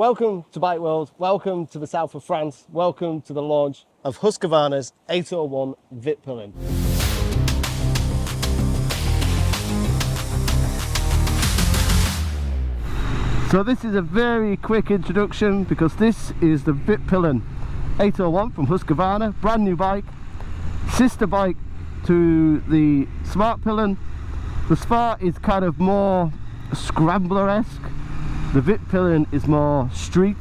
Welcome to Bike World, welcome to the south of France, welcome to the launch of Husqvarna's 801 Vitpilen. So this is a very quick introduction because this is the Vitpilen 801 from Husqvarna, brand new bike, sister bike to the SmartPilen. The Smart is kind of more scrambler-esque. The Vitpilen is more street.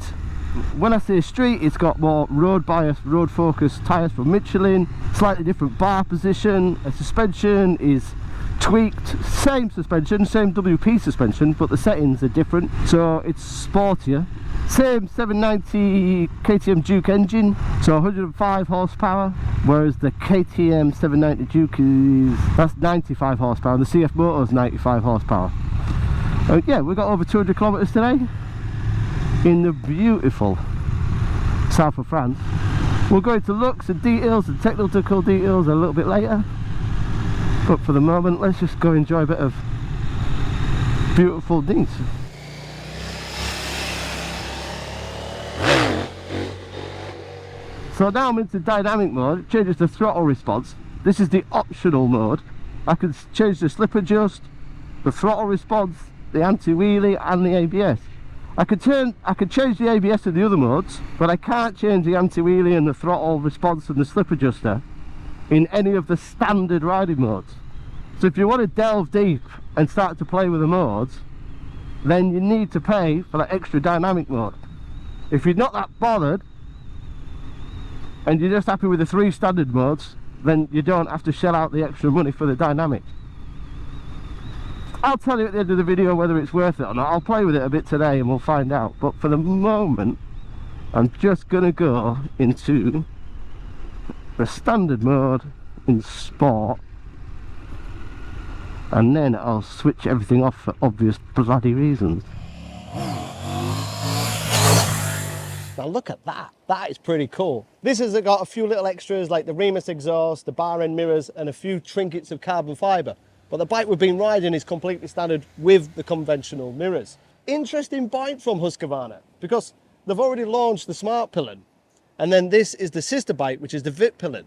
When I say street, it's got more road bias, road focused tyres from Michelin, slightly different bar position, a suspension is tweaked, same suspension, same WP suspension, but the settings are different, so it's sportier. Same 790 KTM Duke engine, so 105 horsepower, whereas the KTM 790 Duke that's 95 horsepower, and the CFMOTO is 95 horsepower. Yeah, we got over 200 kilometers today in the beautiful south of France. We'll go into looks and details and technical details a little bit later, but for the moment let's just go enjoy a bit of beautiful Nice. So now I'm into dynamic mode. It changes the throttle response. This is the optional mode. I can change the slip adjust, the throttle response, the anti-wheelie and the ABS. I could change the ABS in the other modes, but I can't change the anti-wheelie and the throttle response and the slip adjuster in any of the standard riding modes. So if you want to delve deep and start to play with the modes, then you need to pay for that extra dynamic mode. If you're not that bothered and you're just happy with the 3 standard modes, then you don't have to shell out the extra money for the dynamic. I'll tell you at the end of the video whether it's worth it or not. I'll play with it a bit today and we'll find out, but for the moment I'm just gonna go into the standard mode in sport, and then I'll switch everything off for obvious bloody reasons. Now look at that, that is pretty cool. This has got a few little extras like the Remus exhaust, the bar end mirrors and a few trinkets of carbon fibre. But the bike we've been riding is completely standard with the conventional mirrors. Interesting bike from Husqvarna because they've already launched the SmartPilen, and then this is the sister bike, which is the Vitpilen.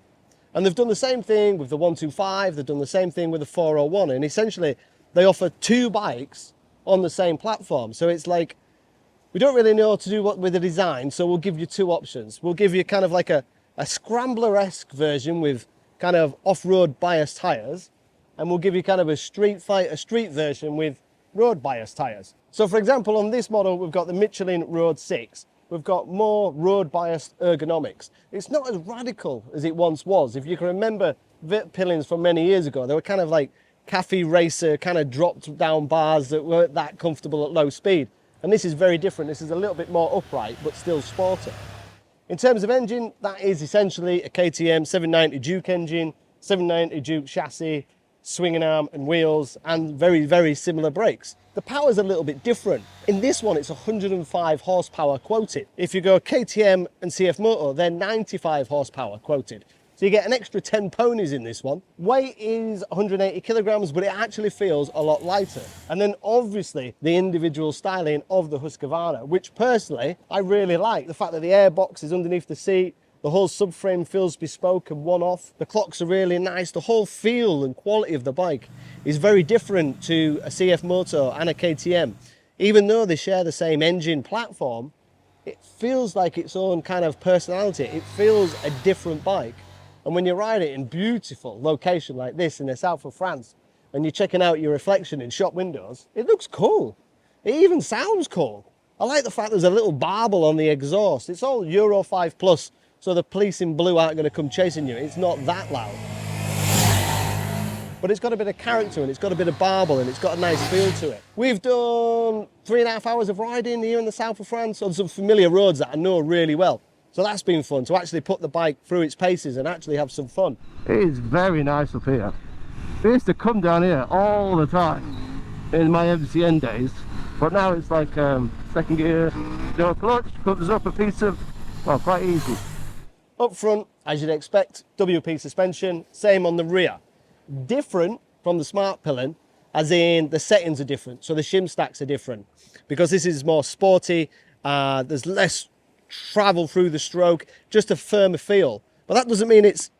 And they've done the same thing with the 125, they've done the same thing with the 401, and essentially they offer 2 bikes on the same platform. So it's like, we don't really know what to do with the design, so we'll give you 2 options. We'll give you kind of like a scrambler-esque version with kind of off-road biased tyres, and we'll give you kind of a street version with road biased tyres. So for example, on this model, we've got the Michelin Road 6. We've got more road biased ergonomics. It's not as radical as it once was. If you can remember Vitpilens from many years ago, they were kind of like cafe racer, kind of dropped down bars that weren't that comfortable at low speed. And this is very different. This is a little bit more upright, but still sporty. In terms of engine, that is essentially a KTM 790 Duke engine, 790 Duke chassis, swinging arm and wheels, and very, very similar brakes. The power's a little bit different. In this one, it's 105 horsepower quoted. If you go KTM and CFMOTO, they're 95 horsepower quoted. So you get an extra 10 ponies in this one. Weight is 180 kilograms, but it actually feels a lot lighter. And then obviously the individual styling of the Husqvarna, which personally I really like. The fact that the airbox is underneath the seat, the whole subframe feels bespoke and one-off. The clocks are really nice. The whole feel and quality of the bike is very different to a CFMOTO and a KTM. Even though they share the same engine platform, it feels like its own kind of personality. It feels a different bike. And when you ride it in beautiful location like this in the south of France, and you're checking out your reflection in shop windows, it looks cool. It even sounds cool. I like the fact there's a little barbel on the exhaust. It's all Euro 5 plus. So the police in blue aren't going to come chasing you. It's not that loud. But it's got a bit of character and it's got a bit of barbel and it's got a nice feel to it. We've done 3.5 hours of riding here in the south of France on some familiar roads that I know really well. So that's been fun, to actually put the bike through its paces and actually have some fun. It is very nice up here. I used to come down here all the time in my MCN days, but now it's like second gear, no clutch, comes up a piece of, well, quite easy. Up front, as you'd expect, WP suspension, same on the rear. Different from the SmartPilen, as in the settings are different, so the shim stacks are different. Because this is more sporty There's less travel through the stroke, just a firmer feel. But that doesn't mean it's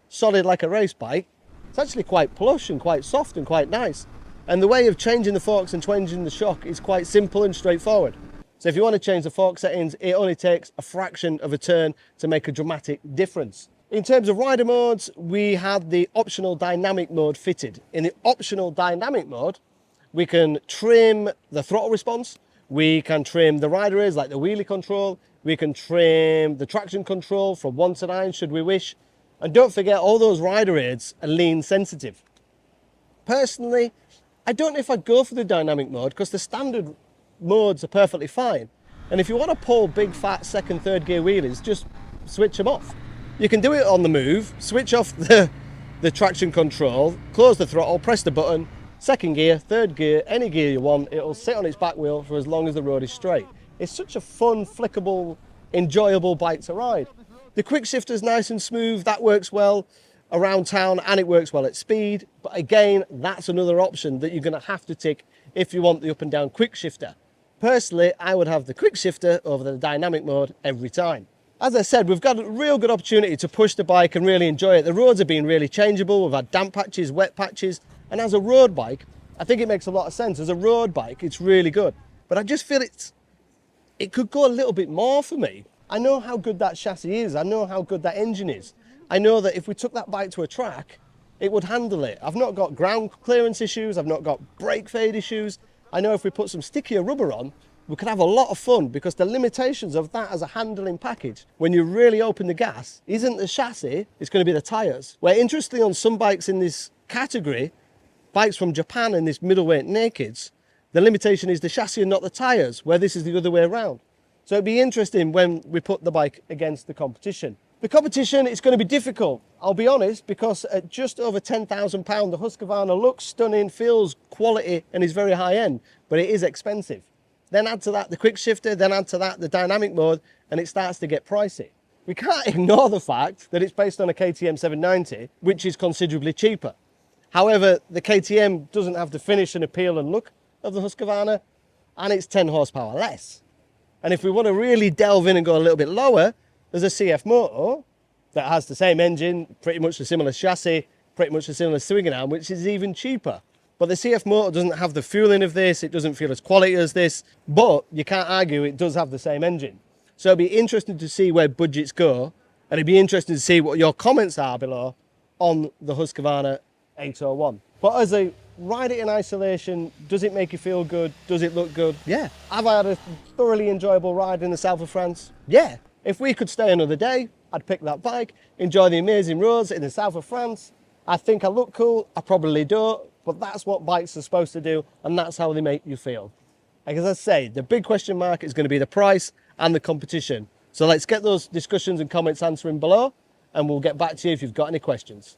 solid like a race bike. It's actually quite plush and quite soft and quite nice. And the way of changing the forks and changing the shock is quite simple and straightforward. So if you want to change the fork settings, it only takes a fraction of a turn to make a dramatic difference. In terms of rider modes, we have the optional dynamic mode fitted. In the optional dynamic mode, we can trim the throttle response, we can trim the rider aids like the wheelie control, we can trim the traction control from 1 to 9 should we wish. And don't forget, all those rider aids are lean sensitive. Personally, I don't know if I'd go for the dynamic mode because the standard modes are perfectly fine. And if you want to pull big fat second, third gear wheelies, just switch them off. You can do it on the move, switch off the traction control, close the throttle, press the button, second gear, third gear, any gear you want, it'll sit on its back wheel for as long as the road is straight. It's such a fun, flickable, enjoyable bike to ride. The quick shifter's nice and smooth, that works well around town and it works well at speed. But again, that's another option that you're going to have to tick if you want the up and down quick shifter. Personally, I would have the quick shifter over the dynamic mode every time. As I said, we've got a real good opportunity to push the bike and really enjoy it. The roads have been really changeable. We've had damp patches, wet patches. And as a road bike, I think it makes a lot of sense. As a road bike, it's really good. But I just feel it could go a little bit more for me. I know how good that chassis is. I know how good that engine is. I know that if we took that bike to a track, it would handle it. I've not got ground clearance issues. I've not got brake fade issues. I know if we put some stickier rubber on, we could have a lot of fun because the limitations of that as a handling package, when you really open the gas, isn't the chassis, it's going to be the tyres. Where interestingly on some bikes in this category, bikes from Japan and this middleweight nakeds, the limitation is the chassis and not the tyres, where this is the other way around. So it'd be interesting when we put the bike against the competition. The competition is going to be difficult, I'll be honest, because at just over £10,000, the Husqvarna looks stunning, feels quality and is very high end, but it is expensive. Then add to that the quick shifter, then add to that the dynamic mode, and it starts to get pricey. We can't ignore the fact that it's based on a KTM 790, which is considerably cheaper. However, the KTM doesn't have the finish and appeal and look of the Husqvarna, and it's 10 horsepower less. And if we want to really delve in and go a little bit lower, there's a CFMOTO that has the same engine, pretty much a similar chassis, pretty much a similar swinging arm, which is even cheaper. But the CFMOTO doesn't have the fueling of this, it doesn't feel as quality as this, but you can't argue it does have the same engine. So it'll be interesting to see where budgets go, and it'd be interesting to see what your comments are below on the Husqvarna 801. But as a ride it in isolation, does it make you feel good? Does it look good? Yeah. Have I had a thoroughly enjoyable ride in the south of France? Yeah. If we could stay another day, I'd pick that bike, enjoy the amazing roads in the south of France. I think I look cool, I probably don't, but that's what bikes are supposed to do, and that's how they make you feel. Like as I say, the big question mark is going to be the price and the competition. So let's get those discussions and comments answering below, and we'll get back to you if you've got any questions.